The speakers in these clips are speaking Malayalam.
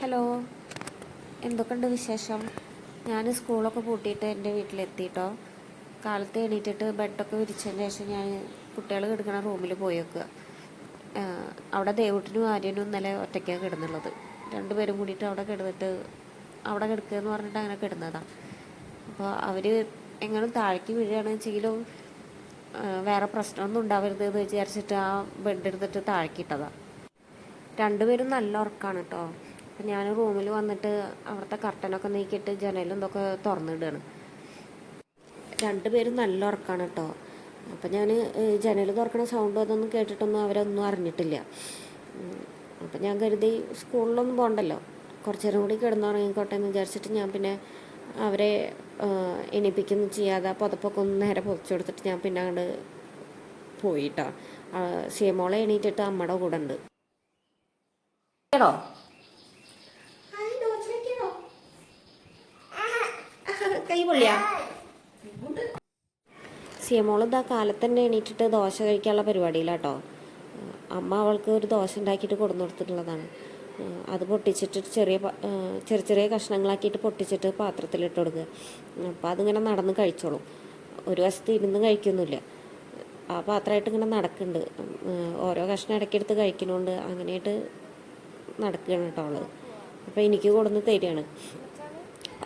ഹലോ, എന്തൊക്കെയുണ്ട് വിശേഷം? ഞാൻ സ്കൂളൊക്കെ പൂട്ടിയിട്ട് എൻ്റെ വീട്ടിലെത്തിയിട്ടോ. കാലത്ത് എണീറ്റിട്ട് ബെഡൊക്കെ വിരിച്ചതിന് ശേഷം ഞാൻ കുട്ടികൾ കിടക്കുന്ന റൂമിൽ പോയി വെക്കുക. അവിടെ ദേവുട്ടിനും ആര്യനും ഇന്നലെ ഒറ്റയ്ക്കാണ് കിടന്നുള്ളത്. രണ്ടുപേരും കൂടിയിട്ട് അവിടെ കിടന്നിട്ട് അവിടെ കിടക്കുക എന്ന് പറഞ്ഞിട്ട് അങ്ങനെ കിടന്നതാണ്. അപ്പോൾ അവർ എങ്ങനെ താഴേക്ക് വീഴുകയാണെന്ന് വെച്ചെങ്കിലും വേറെ പ്രശ്നമൊന്നും ഉണ്ടാവരുത് എന്ന് വിചാരിച്ചിട്ട് ആ ബെഡ് എടുത്തിട്ട് താഴേക്കിട്ടതാണ്. രണ്ടുപേരും നല്ല ഉറക്കമാണ് കേട്ടോ. അപ്പം ഞാൻ റൂമിൽ വന്നിട്ട് അവിടുത്തെ കർട്ടനൊക്കെ നീക്കിയിട്ട് ജനലും ഇതൊക്കെ തുറന്നിടുകയാണ്. രണ്ടുപേരും നല്ല ഉറക്കമാണ് കേട്ടോ. അപ്പം ഞാൻ ജനൽ തുറക്കണ സൗണ്ട് അതൊന്നും കേട്ടിട്ടൊന്നും അവരൊന്നും അറിഞ്ഞിട്ടില്ല. അപ്പം ഞാൻ കരുതി സ്കൂളിലൊന്നും പോകണ്ടല്ലോ, കുറച്ച് നേരം കൂടി കിടന്നുറങ്ങിക്കോട്ടെ എന്ന് വിചാരിച്ചിട്ട് ഞാൻ പിന്നെ അവരെ എണീപ്പിക്കൊന്നും ചെയ്യാതെ പുതപ്പൊക്കെ ഒന്ന് നേരെ പൊതിച്ചു കൊടുത്തിട്ട് ഞാൻ പിന്നെ അങ്ങോട്ട് പോയിട്ടോ. സിയമോളെ എണീറ്റിട്ട് അമ്മയുടെ കൂടെ ഉണ്ട്. കൈ പൊള്ളിയാ? സിയമോൾ ഇതാ കാലത്ത് തന്നെ എണീറ്റിട്ട് ദോശ കഴിക്കാനുള്ള പരിപാടിയിലാട്ടോ. അമ്മ അവൾക്ക് ഒരു ദോശ ഉണ്ടാക്കിയിട്ട് കൊടുന്നു കൊടുത്തിട്ടുള്ളതാണ്. അത് പൊട്ടിച്ചിട്ട് ചെറിയ ചെറിയ കഷ്ണങ്ങളാക്കിയിട്ട് പൊട്ടിച്ചിട്ട് പാത്രത്തിലിട്ട് കൊടുക്കുക. അപ്പോൾ അതിങ്ങനെ നടന്ന് കഴിച്ചോളും. ഒരു വശത്ത് ഇരുന്ന് കഴിക്കൊന്നുമില്ല. ആ പാത്രമായിട്ട് ഇങ്ങനെ നടക്കുന്നുണ്ട്. ഓരോ കഷ്ണം ഇടയ്ക്കെടുത്ത് കഴിക്കണോണ്ട് അങ്ങനെയായിട്ട് നടക്കുകയാണ് കേട്ടോ അവൾ. അപ്പോൾ എനിക്ക് കൊടുന്ന് തരികയാണ്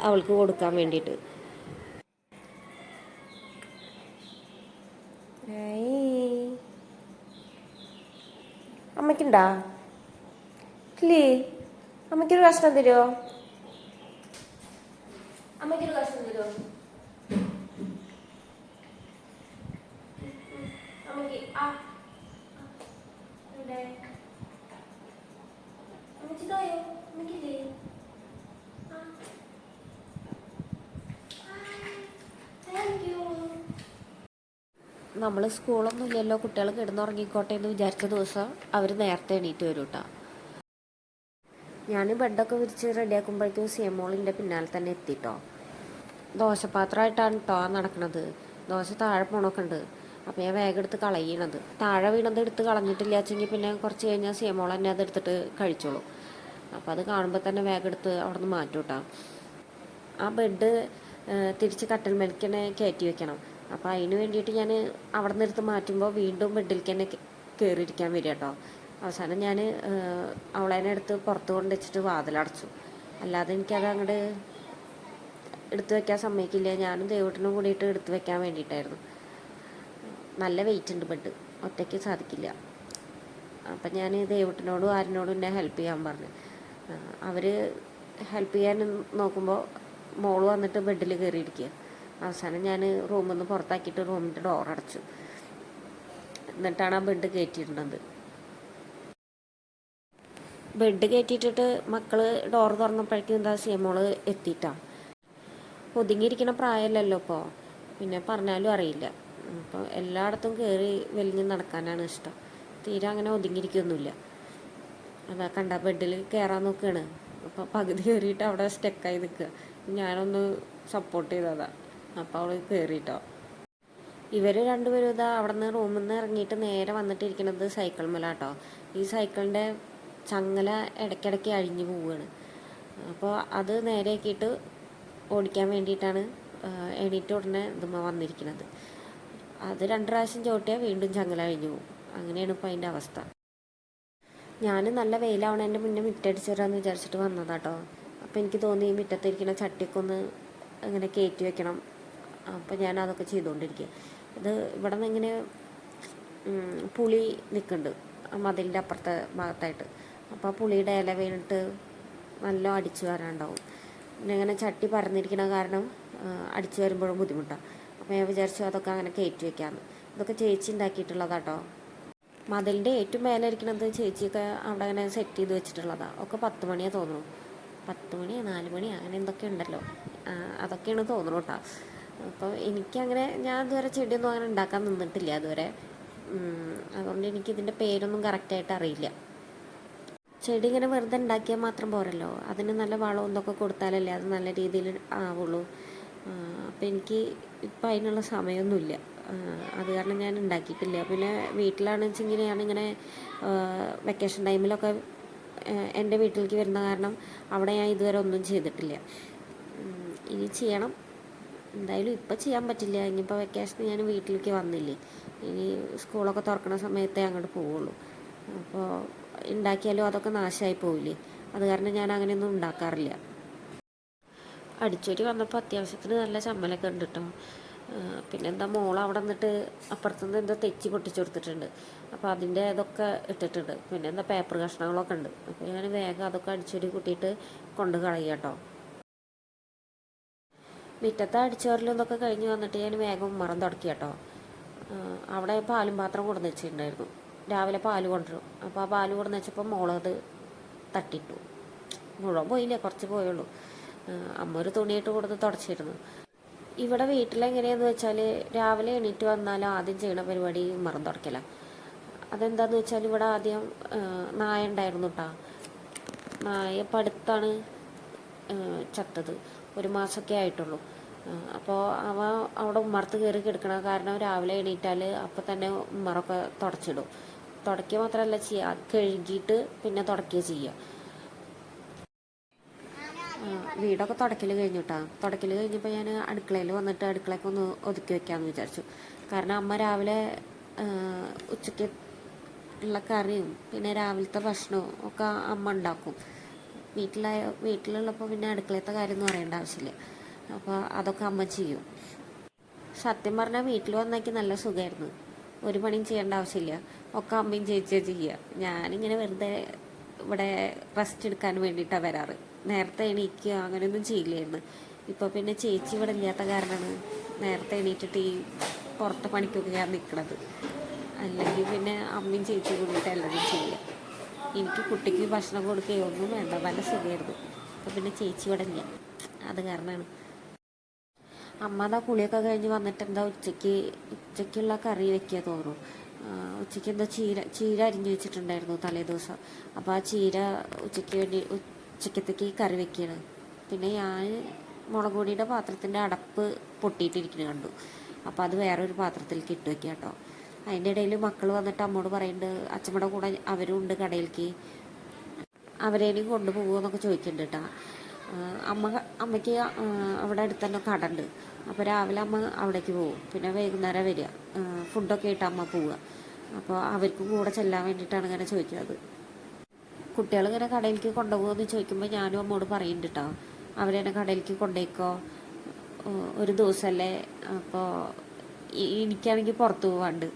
അവൾക്ക് കൊടുക്കാൻ വേണ്ടിയിട്ട്. അമ്മയ്ക്കുണ്ടാ ഇല്ലേ? അമ്മയ്ക്കൊരു കഷ്ണം തരുമോ? അമ്മയ്ക്കൊരു കഷ്ണം തരുമോ? അമ്മയ്ക്ക് അമ്മച്ചിതായോ? അമ്മയ്ക്കില്ലേ? നമ്മൾ സ്കൂളൊന്നും ഇല്ലല്ലോ, കുട്ടികൾ കിടന്നുറങ്ങിക്കോട്ടെ എന്ന് വിചാരിച്ച ദിവസം അവർ നേരത്തെ എണീറ്റ് വരും കേട്ടോ. ഞാൻ ബെഡൊക്കെ വിരിച്ച് റെഡിയാക്കുമ്പോഴേക്കും സിയമോളിൻ്റെ പിന്നാലെ തന്നെ എത്തിട്ടോ. ദോശപാത്രമായിട്ടാണ് കേട്ടോ നടക്കണത്. ദോശ താഴെ പോണൊക്കെ ഉണ്ട്. അപ്പോൾ ഞാൻ വേഗം എടുത്ത് കളയണത്. താഴെ വീണത് എടുത്ത് കളഞ്ഞിട്ടില്ല വെച്ചെങ്കിൽ പിന്നെ കുറച്ച് കഴിഞ്ഞാൽ സിയമോൾ തന്നെ അത് എടുത്തിട്ട് കഴിച്ചോളൂ. അപ്പോൾ അത് കാണുമ്പോൾ തന്നെ വേഗം എടുത്ത് അവിടെ നിന്ന് മാറ്റും കേട്ടോ. ആ ബെഡ് തിരിച്ച് കട്ടിൽ മേലേക്ക് തന്നെ കയറ്റി വെക്കണം. അപ്പോൾ അതിന് വേണ്ടിയിട്ട് ഞാൻ അവിടെ നിന്ന് എടുത്ത് മാറ്റുമ്പോൾ വീണ്ടും ബെഡിലേക്ക് തന്നെ കയറിയിരിക്കാൻ വരിക കേട്ടോ. അവസാനം ഞാൻ അവളേനെ എടുത്ത് പുറത്ത് കൊണ്ട് വെച്ചിട്ട് വാതിലടച്ചു. അല്ലാതെ എനിക്കത് അങ്ങോട്ട് എടുത്തു വെക്കാൻ സമ്മതിക്കില്ല. ഞാനും ദേവൂട്ടിനും കൂടിയിട്ട് എടുത്തു വെക്കാൻ വേണ്ടിയിട്ടായിരുന്നു. നല്ല വെയിറ്റ് ഉണ്ട് ബെഡ്, ഒറ്റയ്ക്ക് സാധിക്കില്ല. അപ്പം ഞാൻ ദേവൂട്ടിനോടും ആരിനോടും എന്നെ ഹെൽപ്പ് ചെയ്യാൻ പറഞ്ഞു. അവർ ഹെൽപ്പ് ചെയ്യാൻ നോക്കുമ്പോൾ മോള് വന്നിട്ട് ബെഡിൽ കയറിയിരിക്കുക. അവസാനം ഞാൻ റൂമിൽ നിന്ന് പുറത്താക്കിയിട്ട് റൂമിൻ്റെ ഡോർ അടച്ചു. എന്നിട്ടാണ് ആ ബെഡ് കയറ്റിയിരുന്നത്. ബെഡ് കയറ്റിയിട്ടിട്ട് മക്കൾ ഡോർ തുറന്നപ്പോഴേക്കും എന്താ സിയമോള് എത്തിയിട്ടാണ്. ഒതുങ്ങിയിരിക്കുന്ന പ്രായമല്ലല്ലോ ഇപ്പോൾ, പിന്നെ പറഞ്ഞാലും അറിയില്ല. അപ്പോൾ എല്ലായിടത്തും കയറി വലിഞ്ഞ് നടക്കാനാണ് ഇഷ്ടം. തീരെ അങ്ങനെ ഒതുങ്ങിയിരിക്കൊന്നുമില്ല. അതാ കണ്ട ബെഡിൽ കയറാൻ നോക്കുകയാണ്. അപ്പോൾ പകുതി കയറിയിട്ട് അവിടെ സ്റ്റക്കായി നിൽക്കുക. ഞാനൊന്ന് സപ്പോർട്ട് ചെയ്തതാണ്. അപ്പോൾ അവൾ കയറിയിട്ടോ. ഇവർ രണ്ടുപേരും ഇതാ അവിടെ നിന്ന് റൂമിൽ നിന്ന് ഇറങ്ങിയിട്ട് നേരെ വന്നിട്ടിരിക്കുന്നത് സൈക്കിൾ മേലാട്ടോ. ഈ സൈക്കിളിൻ്റെ ചങ്ങല ഇടയ്ക്കിടയ്ക്ക് അഴിഞ്ഞു പോവുകയാണ്. അപ്പോൾ അത് നേരെയാക്കിയിട്ട് ഓടിക്കാൻ വേണ്ടിയിട്ടാണ് എണീറ്റ് ഉടനെ ഇതുമ്മ വന്നിരിക്കുന്നത്. അത് 2 പ്രാവശ്യം ചവിട്ടിയാൽ വീണ്ടും ചങ്ങല അഴിഞ്ഞു പോകും. അങ്ങനെയാണ് ഇപ്പോൾ അതിൻ്റെ അവസ്ഥ. ഞാൻ നല്ല വെയിലാവണതിൻ്റെ മുന്നേ മിറ്റടിച്ചിടാന്ന് വിചാരിച്ചിട്ട് വന്നതാട്ടോ. അപ്പോൾ എനിക്ക് തോന്നി ഈ മുറ്റത്തിരിക്കുന്ന ചട്ടിയൊക്കെ ഒന്ന് ഇങ്ങനെ കയറ്റി വെക്കണം. അപ്പോൾ ഞാൻ അതൊക്കെ ചെയ്തുകൊണ്ടിരിക്കുക. ഇത് ഇവിടെ നിന്ന് ഇങ്ങനെ പുളി നിൽക്കുന്നുണ്ട് മതിലിൻ്റെ അപ്പുറത്തെ ഭാഗത്തായിട്ട്. അപ്പോൾ ആ പുളിയുടെ ഇല വീണിട്ട് നല്ല അടിച്ചു വരാനുണ്ടാവും. പിന്നെ ഇങ്ങനെ ചട്ടി പരന്നിരിക്കുന്ന കാരണം അടിച്ചു വരുമ്പോഴും ബുദ്ധിമുട്ടാണ്. അപ്പോൾ ഞാൻ വിചാരിച്ചു അതൊക്കെ അങ്ങനെ കയറ്റി വെക്കാമെന്ന്. ഇതൊക്കെ ചേച്ചി ഉണ്ടാക്കിയിട്ടുള്ളതാട്ടോ. മതിലിൻ്റെ ഏറ്റവും മേലെ ഇരിക്കുന്നത് ചേച്ചിയൊക്കെ അവിടെ അങ്ങനെ സെറ്റ് ചെയ്ത് വെച്ചിട്ടുള്ളതാണ്. ഒക്കെ 10 മണിയാണ് തോന്നുന്നു. 10 മണി 4 മണി അങ്ങനെ എന്തൊക്കെ ഉണ്ടല്ലോ, അതൊക്കെയാണ് തോന്നുന്നു കേട്ടോ. അപ്പോൾ എനിക്കങ്ങനെ ഞാൻ ഇതുവരെ ചെടിയൊന്നും അങ്ങനെ ഉണ്ടാക്കാൻ നിന്നിട്ടില്ല അതുവരെ. അതുകൊണ്ട് എനിക്കിതിൻ്റെ പേരൊന്നും കറക്റ്റായിട്ട് അറിയില്ല. ചെടി ഇങ്ങനെ വെറുതെ ഉണ്ടാക്കിയാൽ മാത്രം പോരല്ലോ, അതിന് നല്ല വളവും ഇതൊക്കെ കൊടുത്താലല്ലേ അത് നല്ല രീതിയിൽ ആവുള്ളൂ. അപ്പോൾ എനിക്ക് ഇപ്പം അതിനുള്ള സമയമൊന്നുമില്ല. അത് കാരണം ഞാൻ ഉണ്ടാക്കിയിട്ടില്ല. പിന്നെ വീട്ടിലാണെന്ന് വെച്ചെങ്കിൽ ഞാനിങ്ങനെ വെക്കേഷൻ ടൈമിലൊക്കെ എൻ്റെ വീട്ടിലേക്ക് വരുന്ന കാരണം അവിടെ ഞാൻ ഇതുവരെ ഒന്നും ചെയ്തിട്ടില്ല. ഇനി ചെയ്യണം. എന്തായാലും ഇപ്പം ചെയ്യാൻ പറ്റില്ല. ഇനിയിപ്പോൾ വെക്കേഷന് ഞാൻ വീട്ടിലേക്ക് വന്നില്ലേ, ഇനി സ്കൂളൊക്കെ തുറക്കുന്ന സമയത്തേ അങ്ങോട്ട് പോവുള്ളൂ. അപ്പോൾ ഉണ്ടാക്കിയാലും അതൊക്കെ നാശമായി പോവില്ലേ, അത് കാരണം ഞാൻ അങ്ങനെയൊന്നും ഉണ്ടാക്കാറില്ല. അടിച്ചോരി വന്നപ്പോൾ അത്യാവശ്യത്തിന് നല്ല ചമ്മലൊക്കെ ഉണ്ട് കേട്ടോ. പിന്നെ എന്താ മോൾ അവിടെ നിന്നിട്ട് അപ്പുറത്തുനിന്ന് എന്തോ തെച്ചി പൊട്ടിച്ചു കൊടുത്തിട്ടുണ്ട്. അപ്പോൾ അതിൻ്റെ ഇതൊക്കെ ഇട്ടിട്ടുണ്ട്. പിന്നെ എന്താ പേപ്പർ കഷ്ണങ്ങളൊക്കെ ഉണ്ട്. അപ്പോൾ ഞാൻ വേഗം അതൊക്കെ അടിച്ചോരി കൂട്ടിയിട്ട് കൊണ്ട് കളയുക കേട്ടോ. മുറ്റത്തെ അടിച്ചോരലും ഇതൊക്കെ കഴിഞ്ഞ് വന്നിട്ട് ഞാൻ വേഗം ഉമ്മറം തുടക്കി കേട്ടോ. അവിടെ പാലും പാത്രം കൊണ്ടുവന്ന് വെച്ചിട്ടുണ്ടായിരുന്നു. രാവിലെ പാല് കൊണ്ടുവരും. അപ്പോൾ ആ പാല് കൊണ്ടുവന്ന് വെച്ചപ്പോൾ മോളത് തട്ടിട്ടു. മുഴുവൻ പോയില്ലേ, കുറച്ച് പോയുള്ളൂ. അമ്മ ഒരു തുണിയിട്ട് കൊടുത്ത് തുടച്ചിരുന്നു. ഇവിടെ വീട്ടിലെങ്ങനെയാണെന്ന് വെച്ചാൽ രാവിലെ എണീറ്റ് വന്നാൽ ആദ്യം ചെയ്യണ പരിപാടി ഉമ്മറം തുടക്കല. അതെന്താണെന്ന് വെച്ചാൽ ഇവിടെ ആദ്യം നായ ഉണ്ടായിരുന്നു കേട്ടോ. നായ ഇപ്പം അടുത്താണ് ചത്തത്, 1 മാസമൊക്കെ ആയിട്ടുള്ളൂ. അപ്പോൾ അവ അവിടെ ഉമ്മറത്ത് കയറി കിടക്കണം. കാരണം രാവിലെ എണീറ്റാൽ അപ്പം തന്നെ ഉമ്മറൊക്കെ തുടച്ചിടും. തുടക്കുക മാത്രമല്ല ചെയ്യുക, കഴുകിയിട്ട് പിന്നെ തുടക്കുക ചെയ്യുക. വീടൊക്കെ തുടക്കൽ കഴിഞ്ഞിട്ടാ. തുടക്കൽ കഴിഞ്ഞപ്പോൾ ഞാൻ അടുക്കളയിൽ വന്നിട്ട് അടുക്കളയൊക്കെ ഒന്ന് ഒതുക്കി വെക്കാമെന്ന് വിചാരിച്ചു. കാരണം അമ്മ രാവിലെ ഉച്ചയ്ക്ക് ഉള്ള കറിയും പിന്നെ രാവിലത്തെ ഭക്ഷണവും ഒക്കെ അമ്മ ഉണ്ടാക്കും. വീട്ടിലുള്ളപ്പോൾ പിന്നെ അടുക്കളത്തെ കാര്യം ഒന്നും അറിയേണ്ട ആവശ്യമില്ല. അപ്പോൾ അതൊക്കെ അമ്മ ചെയ്യും. സത്യം പറഞ്ഞാൽ വീട്ടിൽ വന്നേക്ക് നല്ല സുഖമായിരുന്നു. ഒരു പണിയും ചെയ്യേണ്ട ആവശ്യമില്ല, ഒക്കെ അമ്മയും ചേച്ചിയാണ് ചെയ്യുക. ഞാനിങ്ങനെ വെറുതെ ഇവിടെ റെസ്റ്റ് എടുക്കാൻ വേണ്ടിയിട്ടാണ് വരാറ്. നേരത്തെ എണീക്കുക അങ്ങനെയൊന്നും ചെയ്യില്ലായിരുന്നു. ഇപ്പോൾ പിന്നെ ചേച്ചി ഇവിടെ ഇല്ലാത്ത കാരണമാണ് നേരത്തെ എണീറ്റിട്ട് ഈ പുറത്തെ പണിക്കൊക്കെയാണ് നിൽക്കുന്നത്. അല്ലെങ്കിൽ പിന്നെ അമ്മയും ചേച്ചിയും കൂടിയിട്ട് എല്ലാവരും ചെയ്യുക. എനിക്ക് കുട്ടിക്ക് ഭക്ഷണം കൊടുക്കുകയോ ഒന്നും വേണ്ട, നല്ല സുഖമായിരുന്നു. അപ്പോൾ പിന്നെ ചേച്ചി ഇവിടെ ഇല്ല, അത് കാരണമാണ്. അമ്മ അതാ കുളിയൊക്കെ കഴിഞ്ഞ് വന്നിട്ട് എന്താ ഉച്ചയ്ക്കുള്ള കറി വെക്കുക തോന്നുന്നു. ഉച്ചയ്ക്ക് എന്താ ചീര അരിഞ്ഞു വെച്ചിട്ടുണ്ടായിരുന്നു തലേ ദിവസം. അപ്പോൾ ആ ചീര ഉച്ചക്കത്തേക്ക് കറി വെക്കുകയാണ്. പിന്നെ ഞാൻ മുളക് പൊടിയുടെ പാത്രത്തിൻ്റെ അടപ്പ് പൊട്ടിയിട്ടിരിക്കുന്നത് കണ്ടു. അപ്പോൾ അത് വേറൊരു പാത്രത്തിലേക്ക് ഇട്ട് വെക്കുക കേട്ടോ. അതിൻ്റെ ഇടയിൽ മക്കൾ വന്നിട്ട് അമ്മോട് പറയുന്നുണ്ട് അച്ഛമ്മയുടെ കൂടെ അവരും ഉണ്ട് കടയിലേക്ക്, അവരേനും കൊണ്ടുപോകുമോ എന്നൊക്കെ ചോദിക്കുന്നുണ്ട് കേട്ടോ. അമ്മയ്ക്ക് അവിടെ അടുത്ത് തന്നെ കട ഉണ്ട്. അപ്പോൾ രാവിലെ അമ്മ അവിടേക്ക് പോകും, പിന്നെ വൈകുന്നേരം വരിക, ഫുഡൊക്കെ ആയിട്ട് അമ്മ പോവുക. അപ്പോൾ അവർക്കും കൂടെ ചെല്ലാൻ വേണ്ടിയിട്ടാണ് ഇങ്ങനെ ചോദിക്കുന്നത്. കുട്ടികൾ ഇങ്ങനെ കടയിലേക്ക് കൊണ്ടുപോകുമെന്ന് ചോദിക്കുമ്പോൾ ഞാനും അമ്മോട് പറയുന്നുണ്ട് കേട്ടോ, അവരെന്നെ കടയിലേക്ക് കൊണ്ടുപോയിക്കോ, ഒരു ദിവസമല്ലേ, അപ്പോൾ എനിക്കാണെങ്കിൽ പുറത്ത് പോവാണ്ട്.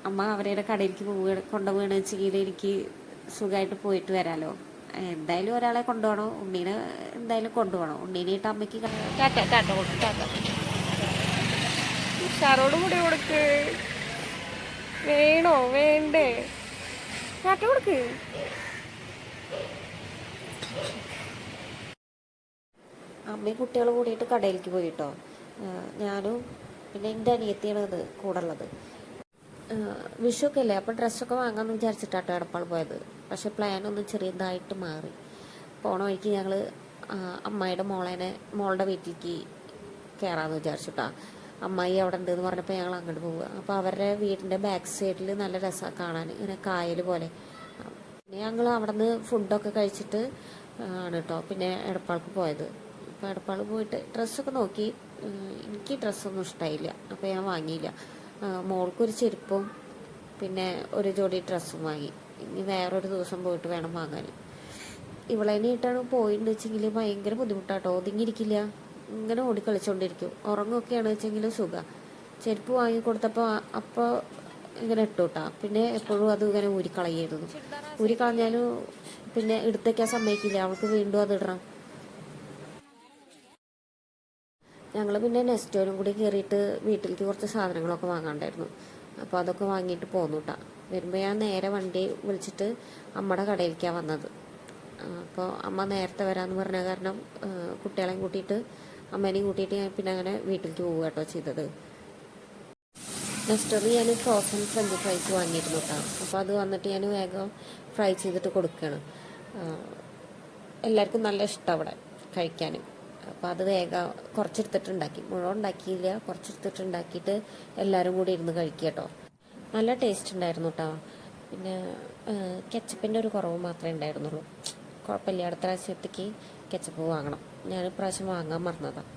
അമ്മ അവരെ കടയിലേക്ക് കൊണ്ടുപോവുകയാണെന്ന് വെച്ചെങ്കിൽ എനിക്ക് സുഖമായിട്ട് പോയിട്ട് വരാമല്ലോ. എന്തായാലും ഒരാളെ കൊണ്ടുപോകണം, ഉണ്ണീനെ എന്തായാലും കൊണ്ടുപോകണം. ഉണ്ണീനായിട്ട് അമ്മയ്ക്ക് ഉഷാറോട് കൂടി കൊടുക്ക്. വേണോ വേണ്ടേ? ടാറ്റ കൊടുക്ക്. അമ്മയും കുട്ടികളും കൂടിയിട്ട് കടയിലേക്ക് പോയിട്ടോ. ഞാനും പിന്നെ എൻ്റെ അനിയത്തിയാണ് അത് കൂടെ ഉള്ളത്. വിഷുവൊക്കെ അല്ലേ, അപ്പോൾ ഡ്രസ്സൊക്കെ വാങ്ങാമെന്ന് വിചാരിച്ചിട്ടാട്ടോ എടപ്പാൾ പോയത്. പക്ഷെ പ്ലാനൊന്ന് ചെറിയതായിട്ട് മാറി. പോണ വഴിക്ക് ഞങ്ങൾ അമ്മായിയുടെ മോളുടെ വീട്ടിലേക്ക് കയറാമെന്ന് വിചാരിച്ചിട്ടാ. അമ്മായി അവിടെ ഉണ്ടെന്ന് പറഞ്ഞപ്പോൾ ഞങ്ങൾ അങ്ങോട്ട് പോവുക. അപ്പോൾ അവരുടെ വീടിൻ്റെ ബാക്ക് സൈഡിൽ നല്ല രസമാണ് കാണാൻ, ഇങ്ങനെ കായൽ പോലെ. പിന്നെ ഞങ്ങൾ അവിടെ നിന്ന് ഫുഡൊക്കെ കഴിച്ചിട്ട് ആണ് കേട്ടോ പിന്നെ എടപ്പാൾക്ക് പോയത്. അപ്പോൾ എടപ്പാൾ പോയിട്ട് ഡ്രസ്സൊക്കെ നോക്കി. എനിക്ക് ഡ്രസ്സൊന്നും ഇഷ്ടമായില്ല, അപ്പോൾ ഞാൻ വാങ്ങിയില്ല. മോൾക്കൊരു ചെരുപ്പും പിന്നെ ഒരു ജോഡി ഡ്രസ്സും വാങ്ങി. ഇനി വേറൊരു ദിവസം പോയിട്ട് വേണം വാങ്ങാൻ. ഇവളെന്നെയായിട്ടാണ് പോയിന്ന് വെച്ചെങ്കിൽ ഭയങ്കര ബുദ്ധിമുട്ടാട്ടോ. ഒതുങ്ങിയിരിക്കില്ല, ഇങ്ങനെ ഓടിക്കളിച്ചുകൊണ്ടിരിക്കും. ഉറങ്ങുമൊക്കെയാണ് വെച്ചെങ്കിലും സുഖം. ചെരുപ്പ് വാങ്ങിക്കൊടുത്തപ്പോൾ അപ്പോൾ ഇങ്ങനെ ഇട്ടോട്ടാ. പിന്നെ എപ്പോഴും അത് ഇങ്ങനെ ഊരിക്കളയായിരുന്നു. ഊരിക്കളഞ്ഞാലും പിന്നെ എടുത്തേക്കാൻ സമ്മതിക്കില്ല, അവൾക്ക് വീണ്ടും അത് ഇടണം. ഞങ്ങൾ പിന്നെ നെസ്റ്റോനും കൂടി കയറിയിട്ട് വീട്ടിലേക്ക് കുറച്ച് സാധനങ്ങളൊക്കെ വാങ്ങാണ്ടായിരുന്നു. അപ്പോൾ അതൊക്കെ വാങ്ങിയിട്ട് പോന്നു കേട്ടോ. വരുമ്പോൾ ഞാൻ നേരെ വണ്ടി വിളിച്ചിട്ട് അമ്മയുടെ കടയിലേക്കാണ് വന്നത്. അപ്പോൾ അമ്മ നേരത്തെ വരാമെന്ന് പറഞ്ഞ കാരണം കുട്ടികളെയും കൂട്ടിയിട്ട് അമ്മേനെയും കൂട്ടിയിട്ട് ഞാൻ പിന്നെ അങ്ങനെ വീട്ടിലേക്ക് പോവുക കേട്ടോ ചെയ്തത്. നെസ്റ്റോറിൽ ഞാൻ ഫ്രോസൺ ഫ്രഞ്ച് ഫ്രൈസ് വാങ്ങിയിരുന്നു കേട്ടോ. അപ്പോൾ അത് വന്നിട്ട് ഞാൻ വേഗം ഫ്രൈ ചെയ്തിട്ട് കൊടുക്കുകയാണ്. എല്ലാവർക്കും നല്ല ഇഷ്ടം അവിടെ കഴിക്കാൻ. അപ്പോൾ അത് വേഗം കുറച്ചെടുത്തിട്ടുണ്ടാക്കി, മുഴുവൻ ഉണ്ടാക്കിയില്ല, കുറച്ചെടുത്തിട്ടുണ്ടാക്കിയിട്ട് എല്ലാവരും കൂടി ഇരുന്ന് കഴിക്കുക കേട്ടോ. നല്ല ടേസ്റ്റ് ഉണ്ടായിരുന്നു കേട്ടോ. പിന്നെ കെച്ചപ്പിൻ്റെ ഒരു കുറവ് മാത്രമേ ഉണ്ടായിരുന്നുള്ളൂ. കുഴപ്പമില്ല, അടുത്ത പ്രാവശ്യത്തേക്ക് കെച്ചപ്പ് വാങ്ങണം. ഞാൻ ഇപ്രാവശ്യം വാങ്ങാൻ മറന്നതാണ്.